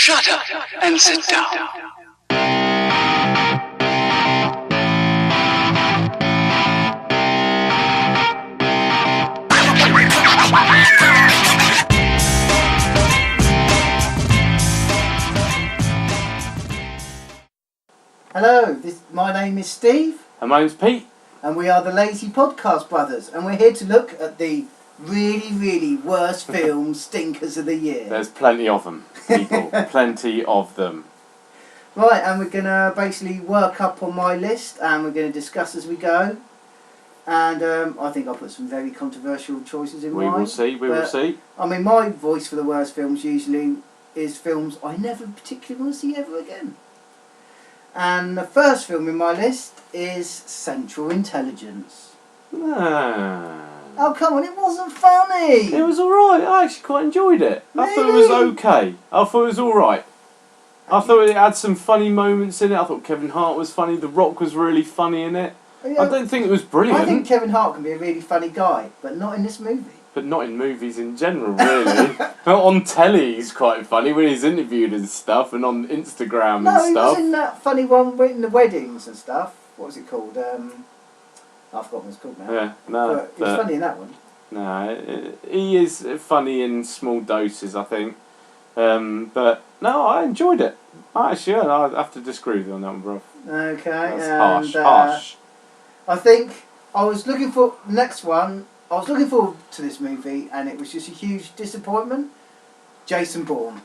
Shut up and sit down. Hello, my name is Steve. And my name's Pete. And we are the Lazy Podcast Brothers. And we're here to look at the really, really worst film stinkers of the year. There's plenty of them, people. Plenty of them. Right, and we're going to basically work up on my list and we're going to discuss as we go. And I think I'll put some very controversial choices in mine. We will see. I mean, my voice for the worst films usually is films I never particularly want to see ever again. And the first film in my list is Central Intelligence. Oh, come on, it wasn't funny. It was alright. I actually quite enjoyed it. Really? I thought it was okay. I thought it was alright. I thought it had some funny moments in it. I thought Kevin Hart was funny. The Rock was really funny in it. Yeah, I don't think it was brilliant. I think Kevin Hart can be a really funny guy, but not in this movie. But not in movies in general, really. On telly, he's quite funny when he's interviewed and stuff, and on Instagram and stuff. No, he was in that funny one in the weddings and stuff. What was it called? I forgot what it's called now. Yeah, no. But he was funny in that one. No, he is funny in small doses, I think. But no, I enjoyed it. Actually, I have to disagree with you on that one, bro. Okay, that's and harsh. I think I was looking for next one. I was looking forward to this movie, and it was just a huge disappointment. Jason Bourne.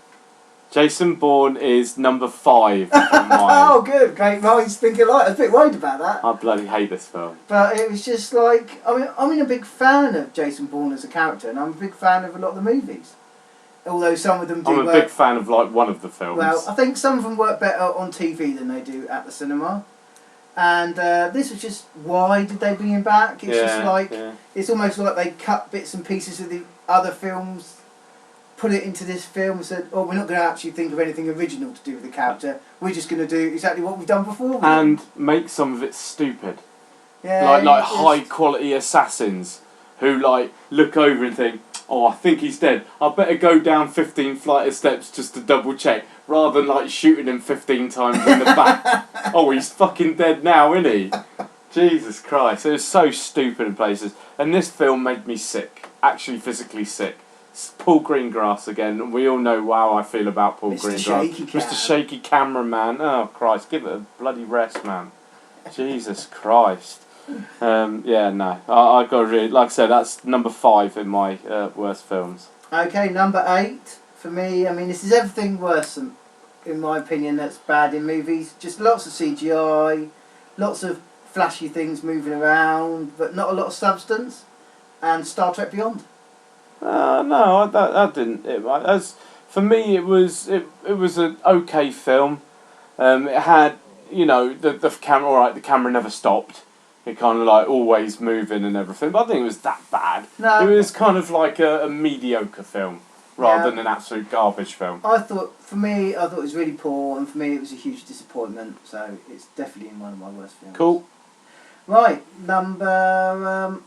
Jason Bourne is number 5 on mine. Oh, good, great minds think alike. I was a bit worried about that. I bloody hate this film. But it was just like, I'm a big fan of Jason Bourne as a character, and I'm a big fan of a lot of the movies. Although some of them do I'm a big fan of like one of the films. Well, I think some of them work better on TV than they do at the cinema. And this was just, why did they bring him back? It's just like, it's almost like they cut bits and pieces of the other films, put it into this film and said, oh, we're not going to actually think of anything original to do with the character. We're just going to do exactly what we've done before. And make some of it stupid. Yeah, like high quality assassins who like look over and think, oh, I think he's dead. I better go down 15 flight of steps just to double check, rather than like shooting him 15 times in the back. Oh, he's fucking dead now, isn't he? Jesus Christ. It was so stupid in places. And this film made me sick. Actually physically sick. It's Paul Greengrass again. We all know how I feel about Paul Greengrass. Mr. Shaky Cameraman. Oh, Christ. Give it a bloody rest, man. Jesus Christ. Yeah, no. I got really... Like I said, that's number 5 in my worst films. Okay, number 8. For me, this is everything worse than, in my opinion, that's bad in movies. Just lots of CGI, lots of flashy things moving around, but not a lot of substance. And Star Trek Beyond. No, that didn't. For me, it was an okay film. It had, the camera. All right, the camera never stopped. It kind of like always moving and everything. But I think it was that bad. No, it was kind of like a mediocre film rather than an absolute garbage film. I thought it was really poor, and for me, it was a huge disappointment. So it's definitely in one of my worst films. Cool. Right, number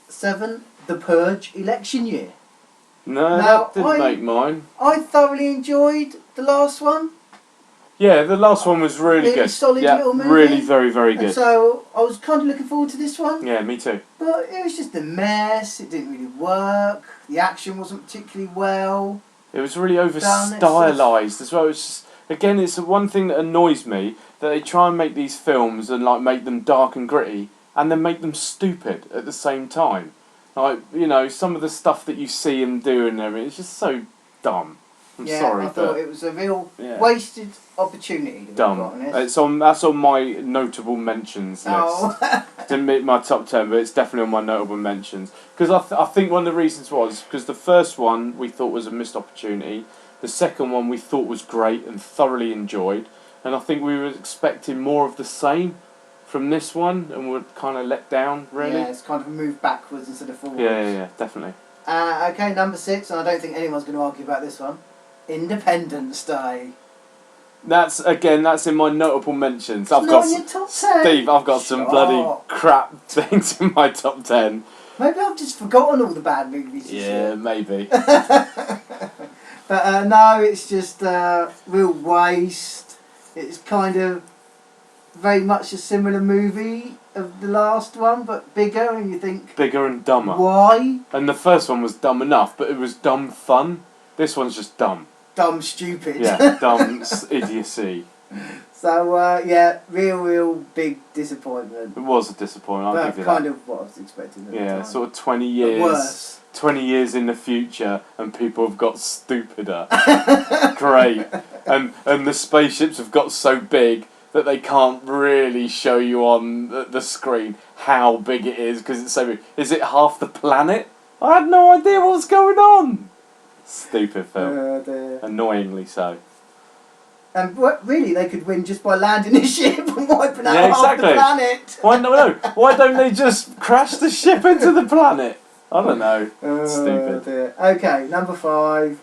7. The Purge election year. No, that didn't make mine. I thoroughly enjoyed the last one. Yeah, the last one was really good. Solid little movie. Really, very, very good. And so I was kind of looking forward to this one. Yeah, me too. But it was just a mess. It didn't really work. The action wasn't particularly well. It was really over stylised as well. It's just, again, it's one thing that annoys me, that they try and make these films and like make them dark and gritty, and then make them stupid at the same time. Like, some of the stuff that you see him do and everything, it's just so dumb. I'm sorry, I thought it was a real wasted opportunity. Dumb. That's on my notable mentions list. Oh. Didn't make my top 10, but it's definitely on my notable mentions. Because I think one of the reasons was because the first one we thought was a missed opportunity. The second one we thought was great and thoroughly enjoyed. And I think we were expecting more of the same from this one, and we're kind of let down, really. Yeah, it's kind of a move backwards instead of forwards. Yeah, definitely. Okay, number 6, and I don't think anyone's going to argue about this one. Independence Day. That's in my notable mentions. It's not in your top 10. Steve, I've got some bloody crap things in my top 10. Maybe I've just forgotten all the bad movies. Yeah, maybe. But no, it's just real waste. It's kind of very much a similar movie of the last one, but bigger, and you think... Bigger and dumber. Why? And the first one was dumb enough, but it was dumb fun. This one's just dumb. Dumb stupid. Yeah, dumb idiocy. So, yeah, real big disappointment. It was a disappointment, I'll give you that. Kind of what I was expecting at the time. Sort of 20 years... Worse. 20 years in the future and people have got stupider. Great. And the spaceships have got so big that they can't really show you on the screen how big it is because it's so big. Is it half the planet? I had no idea what was going on. Stupid film. Dear. Annoyingly so. And really, they could win just by landing a ship and wiping out half exactly. the planet. Why don't they just crash the ship into the planet? I don't know. Stupid. Dear. Okay, number 5.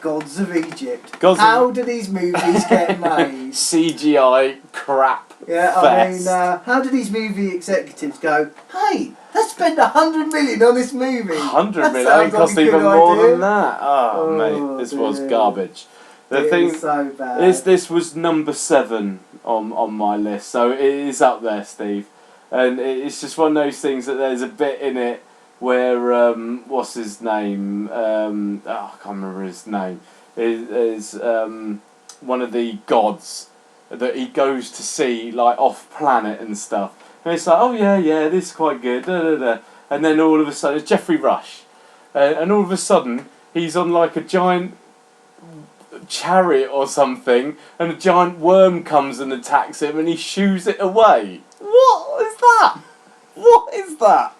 Gods of Egypt. How do these movies get made? CGI crap. Yeah, fest. I mean, how do these movie executives go, hey, let's spend 100 million on this movie? 100 million? It cost even more than that. Oh, mate, this was garbage. The thing is so bad. This was number 7 on my list, so it is up there, Steve. And it's just one of those things that there's a bit in it where what's his name? I can't remember his name. Is one of the gods that he goes to see like off planet and stuff. And it's like, oh yeah, this is quite good. Da, da, da. And then all of a sudden, it's Jeffrey Rush, and all of a sudden he's on like a giant chariot or something, and a giant worm comes and attacks him, and he shoos it away. What is that? What is that?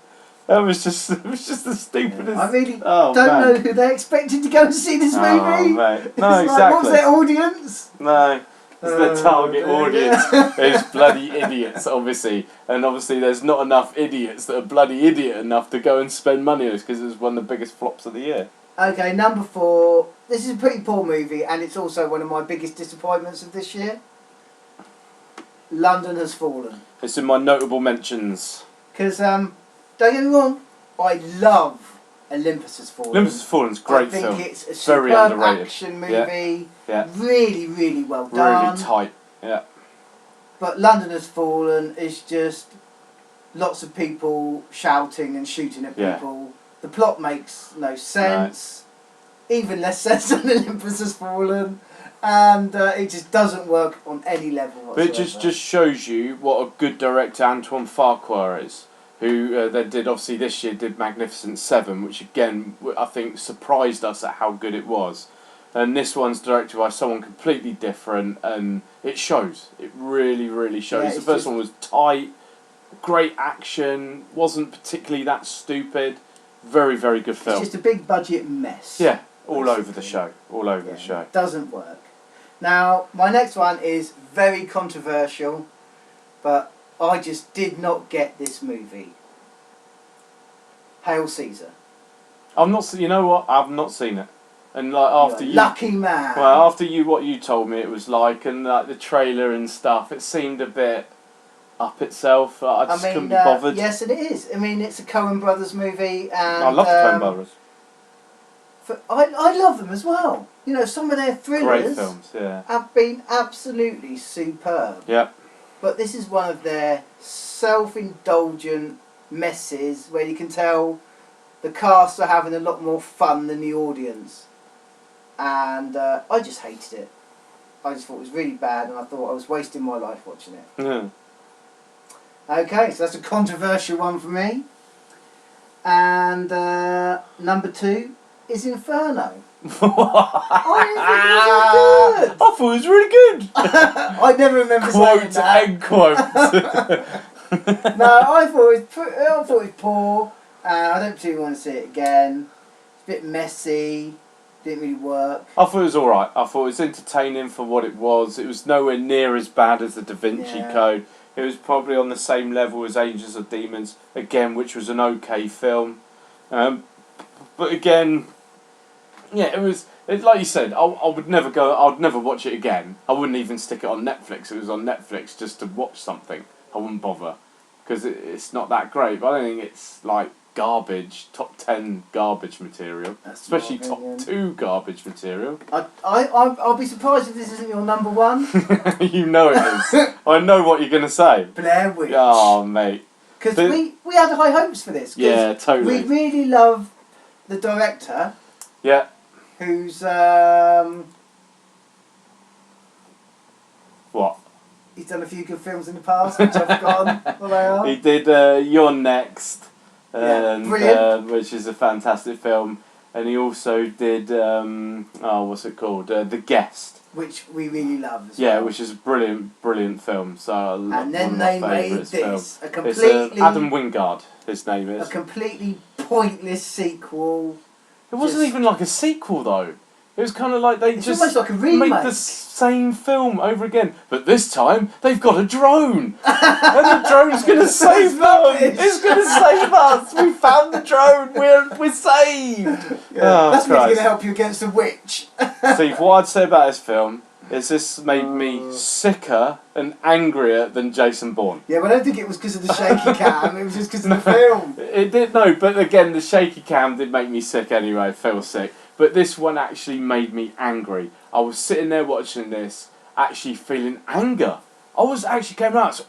It was just the stupidest. I really don't know who they expected to go and see this movie. Oh, mate. No, it's exactly. Like, what's their audience? No, it's their target audience. It's bloody idiots, obviously. And obviously there's not enough idiots that are bloody idiot enough to go and spend money on this because it was one of the biggest flops of the year. Okay, number 4. This is a pretty poor movie, and it's also one of my biggest disappointments of this year. London Has Fallen. It's in my notable mentions. Because, don't get me wrong, I love Olympus Has Fallen. Olympus Has Fallen's a great film. I think it's a superb action movie. Yeah. Really, really well done. Really tight. Yeah. But London Has Fallen is just lots of people shouting and shooting at people. Yeah. The plot makes no sense. No. Even less sense than Olympus Has Fallen. And it just doesn't work on any level whatsoever. But it just shows you what a good director Antoine Fuqua is. Who they did, obviously this year, did Magnificent 7, which again, I think surprised us at how good it was. And this one's directed by someone completely different, and it shows. It really, really shows. Yeah, the first one was tight, great action, wasn't particularly that stupid. Very, very good film. It's just a big budget mess. Yeah, all over the show. All over the show. It doesn't work. Now, my next one is very controversial, but I just did not get this movie. Hail Caesar. I've not. You know what? I've not seen it. And like after you, lucky man. Well, after what you told me it was like, and like the trailer and stuff, it seemed a bit up itself. I just couldn't be bothered. Yes, it is. I mean, it's a Coen Brothers movie, and I love the Coen Brothers. I love them as well. You know, some of their thrillers, great films, have been absolutely superb. Yep. But this is one of their self-indulgent messes where you can tell the cast are having a lot more fun than the audience. And I just hated it. I just thought it was really bad, and I thought I was wasting my life watching it. Yeah. Okay, so that's a controversial one for me. And number 2 is Inferno. I thought it was really good. I never remember saying that. Quote. No, I thought it was poor. I don't particularly want to see it again. It's a bit messy. Didn't really work. I thought it was alright. I thought it was entertaining for what it was. It was nowhere near as bad as the Da Vinci Code. It was probably on the same level as Angels or Demons, again, which was an okay film. But again, yeah, it was. Like you said, I would never go. I'd never watch it again. I wouldn't even stick it on Netflix. It was on Netflix just to watch something. I wouldn't bother because it's not that great. But I don't think it's like garbage, top 10 garbage material, That's especially my top opinion. 2 garbage material. I'll be surprised if this isn't your number one. You know it is. I know what you're going to say. Blair Witch. Oh, mate. Because we had high hopes for this. Yeah, totally. We really love the director. Yeah. Who's What? He's done a few good films in the past, which I've forgotten what they are. He did You're Next, and, brilliant. which is a fantastic film. And he also did, what's it called? The Guest. Which we really love as Yeah, well. which is a brilliant film. So I love, And then one of my they made favourites this, films. a It's completely... Adam Wingard, his name is. A completely pointless sequel. It wasn't even like a sequel, though. It was kind of like they It's just almost like a remake. made the same film over again, but this time they've got a drone, and the drone's going to save them. rubbish. It's going to save us. We found the drone. We're saved. Yeah, Oh, that's really Christ. going to help you against a witch. Steve, what I'd say about this film is this made me sicker and angrier than Jason Bourne. Yeah, but I don't think it was because of the shaky cam. It was just because of the film. It did, no, but again, the shaky cam did make me sick anyway. I feel sick. But this one actually made me angry. I was sitting there watching this, actually feeling anger. I was actually came out, so,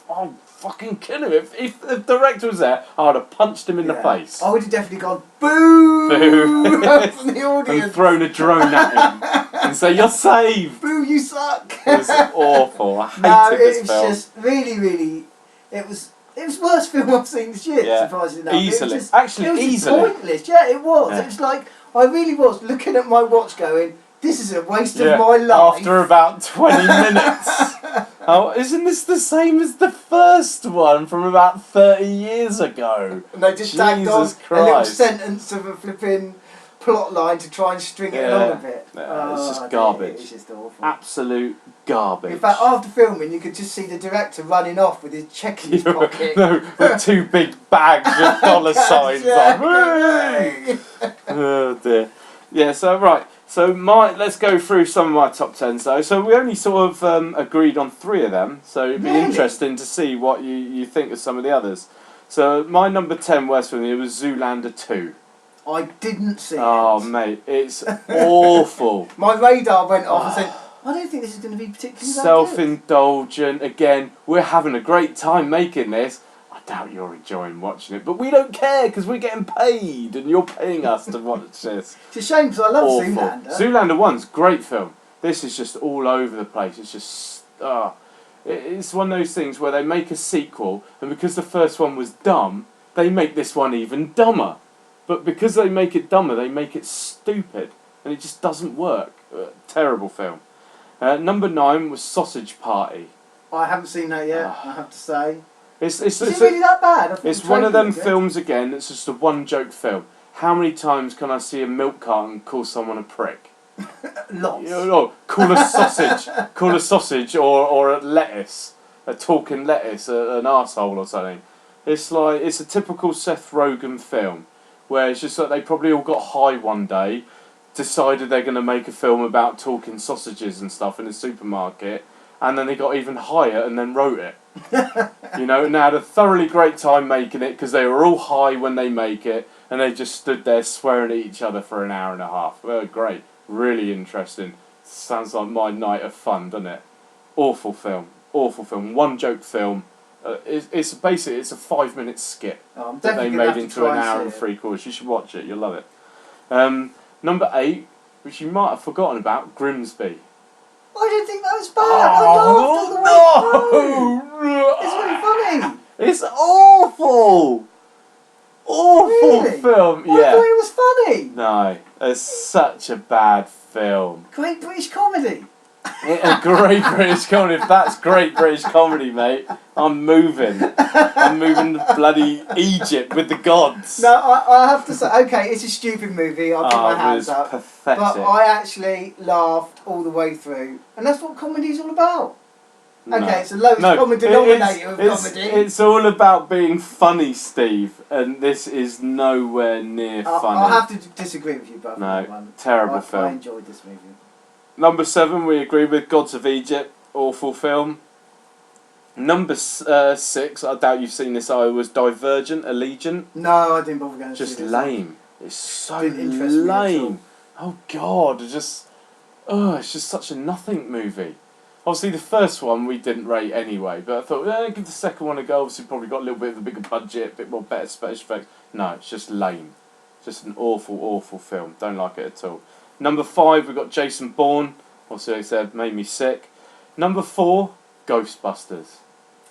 I'll fucking kill him. If the director was there, I would have punched him in the face. I would have definitely gone, boo! Boo! From the audience. And thrown a drone at him and say, "You're saved." Boo, you suck! It was awful. I hated this film. It was just really, it was the worst film I've seen this year, Yeah. surprisingly enough. Easily. It was Actually, it was easily. Just pointless. Yeah, it was. Yeah. It was like, I really was looking at my watch going, this is a waste Yeah, of my life. after about 20 minutes. Oh, isn't this the same as the first one from about 30 years ago? And they just tagged on Jesus a little Christ. sentence of a flipping plot line to try and string it along a bit. Yeah, it's just dear, garbage. It's just awful. Absolute garbage. In fact, after filming, you could just see the director running off with his check in his pocket. No, with 2 big bags with dollar signs on. Hooray! Oh dear. Yeah, so right. So let's go through some of my top 10s though. So we only sort of agreed on 3 of them. So it'd be Really? interesting to see what you think of some of the others. So my number 10 worst for me was Zoolander 2. I didn't see Oh it. mate, it's awful. My radar went off and said, I don't think this is going to be particularly that good. Self-indulgent. Again, we're having a great time making this. I doubt you're enjoying watching it, but we don't care because we're getting paid and you're paying us to watch this. It's a shame because I love Awful. Zoolander. Zoolander 1's great film. This is just all over the place. It's just it's one of those things where they make a sequel, and because the first one was dumb, they make this one even dumber. But because they make it dumber, they make it stupid, and it just doesn't work. Terrible film. Number 9 was Sausage Party. I haven't seen that yet, I have to say. Is it really that bad? I thought It's the one of trailer them was good. films again that's just a one-joke film. How many times can I see a milk carton call someone a prick? Lots. You know, call a sausage or a lettuce, a talking lettuce, an arsehole or something. It's like, it's a typical Seth Rogen film where it's just like they probably all got high one day, decided they're going to make a film about talking sausages and stuff in a supermarket, and then they got even higher and then wrote it. You know, and they had a thoroughly great time making it because they were all high when they make it, and they just stood there swearing at each other for an hour and a half. Well, great. Really interesting. Sounds like my night of fun, doesn't it? Awful film. Awful film. One joke film. It's basically, it's a 5-minute skit Oh, I'm that they definitely gonna made have to into try an and hour see and it. 3/4. You should watch it. You'll love it. Number 8, which you might have forgotten about, Grimsby. I didn't think that was bad. I laughed all the way through. no! It's really funny. It's awful! Awful Really? film, I thought yeah. it was funny. No, it's such a bad film. Great British comedy. A great British comedy. If that's great British comedy, mate, I'm moving. I'm moving to bloody Egypt with the gods. No, I have to say, okay, it's a stupid movie. I'll put my it hands was up. pathetic. But I actually laughed all the way through. And that's what comedy's all about. Okay, it's the lowest common denominator of comedy. It's all about being funny, Steve, and this is nowhere near funny. I'll have to disagree with you both. No, on that one. terrible film. I enjoyed this movie. Number 7, we agree with Gods of Egypt. Awful film. Number 6, I doubt you've seen this, was Divergent, Allegiant. No, I didn't bother going to see Just this. lame. It's so Didn't interest me at all. lame. Oh God, it's just such a nothing movie. Obviously the first one we didn't rate anyway, but I thought, give the second one a go. Obviously probably got a little bit of a bigger budget, a bit more better special effects. No, it's just lame. Just an awful, awful film. Don't like it at all. Number 5, we've got Jason Bourne. Also, I said, made me sick. Number 4, Ghostbusters.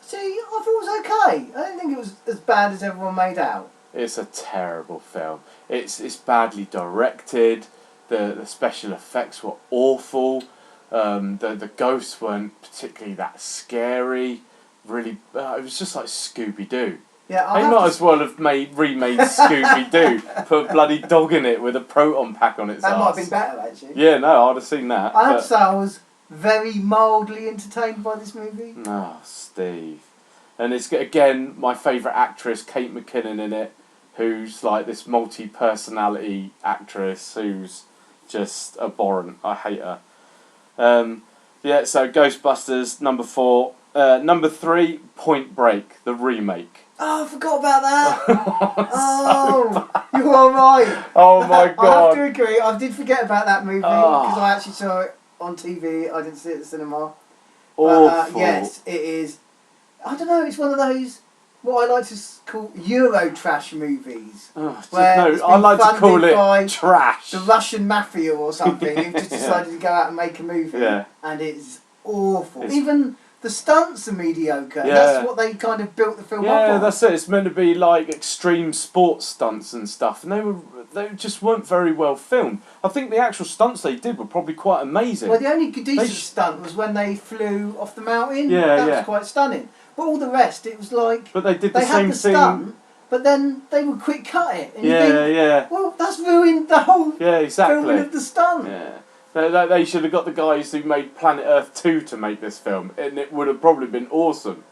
See, I thought it was okay. I don't think it was as bad as everyone made out. It's a terrible film. It's badly directed. The special effects were awful. The ghosts weren't particularly that scary. Really, it was just like Scooby-Doo. Yeah, They might as well have remade Scooby-Doo. Put a bloody dog in it with a proton pack on its That arse. might have been better, actually. Yeah, no, I'd have seen that. I have to say I was very mildly entertained by this movie. Oh, Steve. And it's, again, my favourite actress, Kate McKinnon, in it, who's like this multi-personality actress who's just abhorrent. I hate her. Yeah, so Ghostbusters, number 4. Number 3, Point Break, the remake. Oh, I forgot about that. Oh, you're all right. Oh my God. I have to agree. I did forget about that movie because I actually saw it on TV. I didn't see it at the cinema. But, yes, it is. I don't know. It's one of those what I like to call Euro trash movies. No, I like to call it trash. The Russian Mafia or something. Who've just decided to go out and make a movie, and it's awful. Even the stunts are mediocre. Yeah. That's what they kind of built the film up on. Yeah, that's it. It's meant to be like extreme sports stunts and stuff, and they just weren't very well filmed. I think the actual stunts they did were probably quite amazing. Well, the only decent stunt was when they flew off the mountain. Yeah, that was quite stunning. But all the rest, it was like but they did the same thing. Stunt, but then they would quick cut it. And yeah, you think, yeah. Well, that's ruined the whole filming of the stunt. Yeah. They should have got the guys who made Planet Earth 2 to make this film, and it would have probably been awesome,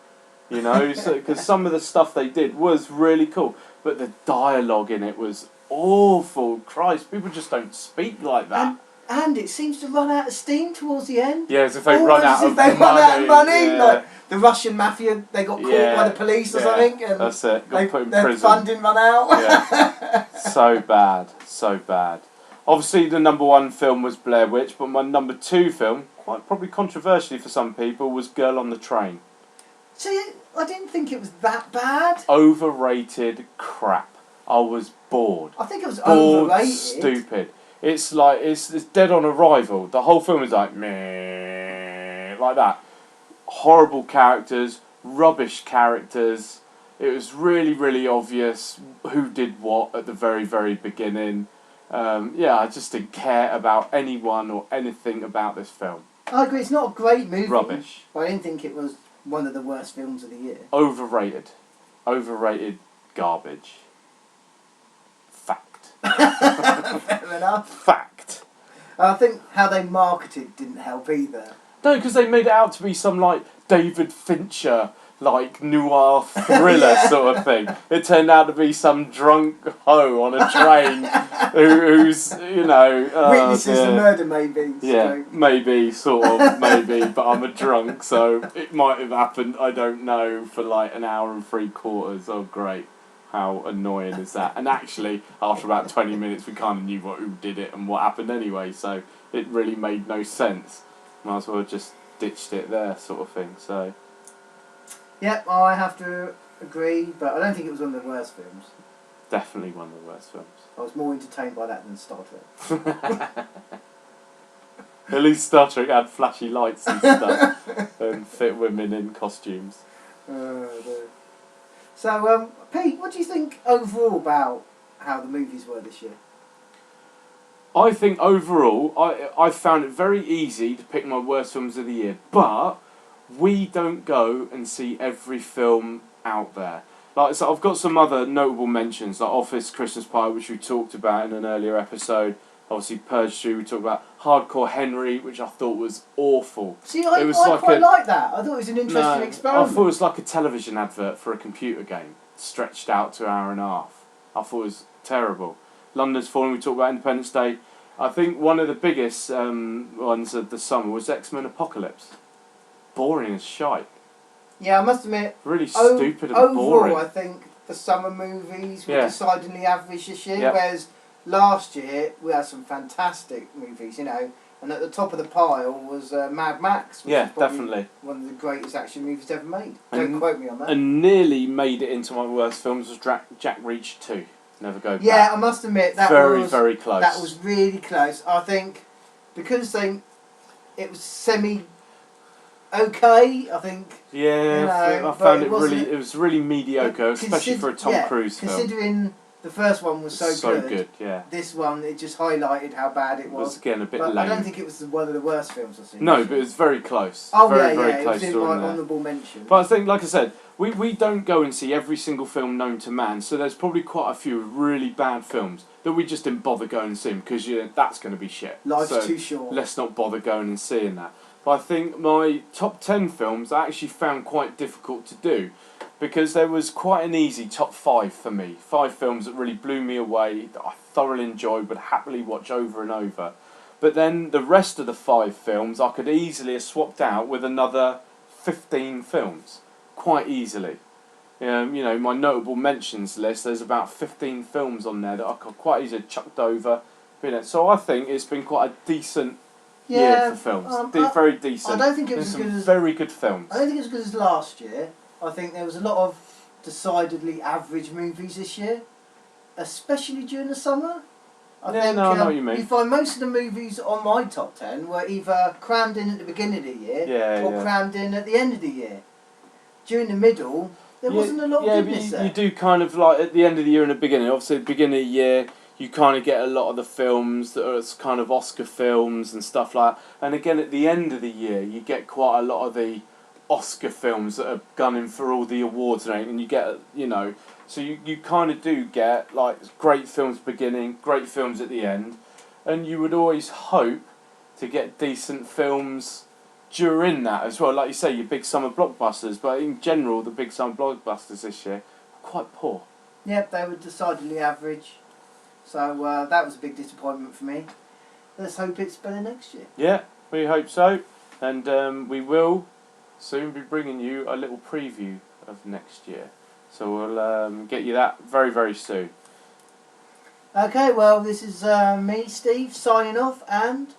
you know, because some of the stuff they did was really cool, but the dialogue in it was awful. Christ, people just don't speak like that. And it seems to run out of steam towards the end. Yeah, as if they run out of money. Run out of money. Yeah. Like the Russian Mafia, they got caught by the police or something. And that's it. Got put in their prison. funding run out. Yeah. So bad. So bad. Obviously, the number 1 film was Blair Witch, but my number 2 film, quite probably controversially for some people, was Girl on the Train. See, I didn't think it was that bad. Overrated crap. I was bored. I think it was bored, overrated. Stupid. It's like it's dead on arrival. The whole film is like meh, like that. Horrible characters, rubbish characters. It was really, really obvious who did what at the very, very beginning. I just didn't care about anyone or anything about this film. I agree, it's not a great movie. Rubbish. But I didn't think it was one of the worst films of the year. Overrated. Overrated garbage. Fact. Fair enough. Fact. I think how they marketed didn't help either. No, because they made it out to be some like David Fincher like noir thriller sort of thing. It turned out to be some drunk hoe on a train who's, witnesses the murder, maybe. Yeah, maybe, sort of, maybe, but I'm a drunk, so it might have happened, I don't know, for like an hour and 3/4. Oh, great. How annoying is that? And actually, after about 20 minutes, we kind of knew who did it and what happened anyway, so it really made no sense. Might as well have just ditched it there, sort of thing, so... Yep, I have to agree, but I don't think it was one of the worst films. Definitely one of the worst films. I was more entertained by that than Star Trek. At least Star Trek had flashy lights and stuff, and fit women in costumes. So, Pete, what do you think overall about how the movies were this year? I think overall, I found it very easy to pick my worst films of the year, but we don't go and see every film out there. Like, so I've got some other notable mentions, like Office, Christmas Pie, which we talked about in an earlier episode. Obviously, Purge 2, we talked about Hardcore Henry, which I thought was awful. See, I quite like that. I thought it was an interesting experiment. I thought it was like a television advert for a computer game, stretched out to an hour and a half. I thought it was terrible. London's Fallen, we talked about Independence Day. I think one of the biggest ones of the summer was X-Men Apocalypse. Boring as shite. Yeah, I must admit. Really stupid and boring. Overall, I think the summer movies were decidedly average this year, whereas last year we had some fantastic movies, you know, and at the top of the pile was Mad Max, which is definitely one of the greatest action movies ever made. Don't quote me on that. And nearly made it into my worst films was Jack Reacher 2. Never Go Back. Yeah, I must admit that was very close. That was really close. I think because it was semi okay. I think. Yeah, I found it was really mediocre, especially for a Tom Cruise film. Considering the first one was so good, yeah. This one, it just highlighted how bad it was. It was again a bit lame. I don't think it was one of the worst films I've seen. No, but it was very close. Oh very it close was in my honourable mention. But I think, like I said, we don't go and see every single film known to man, so there's probably quite a few really bad films that we just didn't bother going and seeing because that's going to be shit. Life's too short. Let's not bother going and seeing that. But I think my top 10 films I actually found quite difficult to do because there was quite an easy top 5 for me. 5 films that really blew me away, that I thoroughly enjoyed, would happily watch over and over. But then the rest of the 5 films I could easily have swapped out with another 15 films. Quite easily. You know, my notable mentions list, there's about 15 films on there that I could quite easily have chucked over. So I think it's been quite a decent year for films. Very decent. I don't think it was as good as... very good films. I don't think it was as good as last year. I think there was a lot of decidedly average movies this year, especially during the summer. I know what you mean. You find most of the movies on my top 10 were either crammed in at the beginning of the year or crammed in at the end of the year. During the middle, there wasn't a lot of goodness there. You do kind of like at the end of the year and the beginning. Obviously, at the beginning of the year, you kind of get a lot of the films that are kind of Oscar films and stuff like that. And again, at the end of the year, you get quite a lot of the Oscar films that are gunning for all the awards and everything. And you get, so you kind of do get like great films beginning, great films at the end. And you would always hope to get decent films during that as well. Like you say, your big summer blockbusters. But in general, the big summer blockbusters this year were quite poor. Yep, they were decidedly average. So that was a big disappointment for me. Let's hope it's better next year. Yeah, we hope so. And we will soon be bringing you a little preview of next year. So we'll get you that very, very soon. Okay, well, this is me, Steve, signing off, and...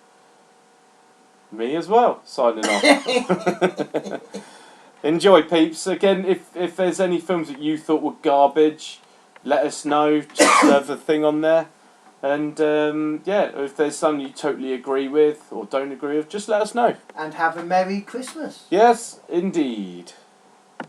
me as well, signing off. Enjoy, peeps. Again, if there's any films that you thought were garbage, let us know. Just have a thing on there. And if there's something you totally agree with or don't agree with, just let us know. And have a Merry Christmas. Yes, indeed.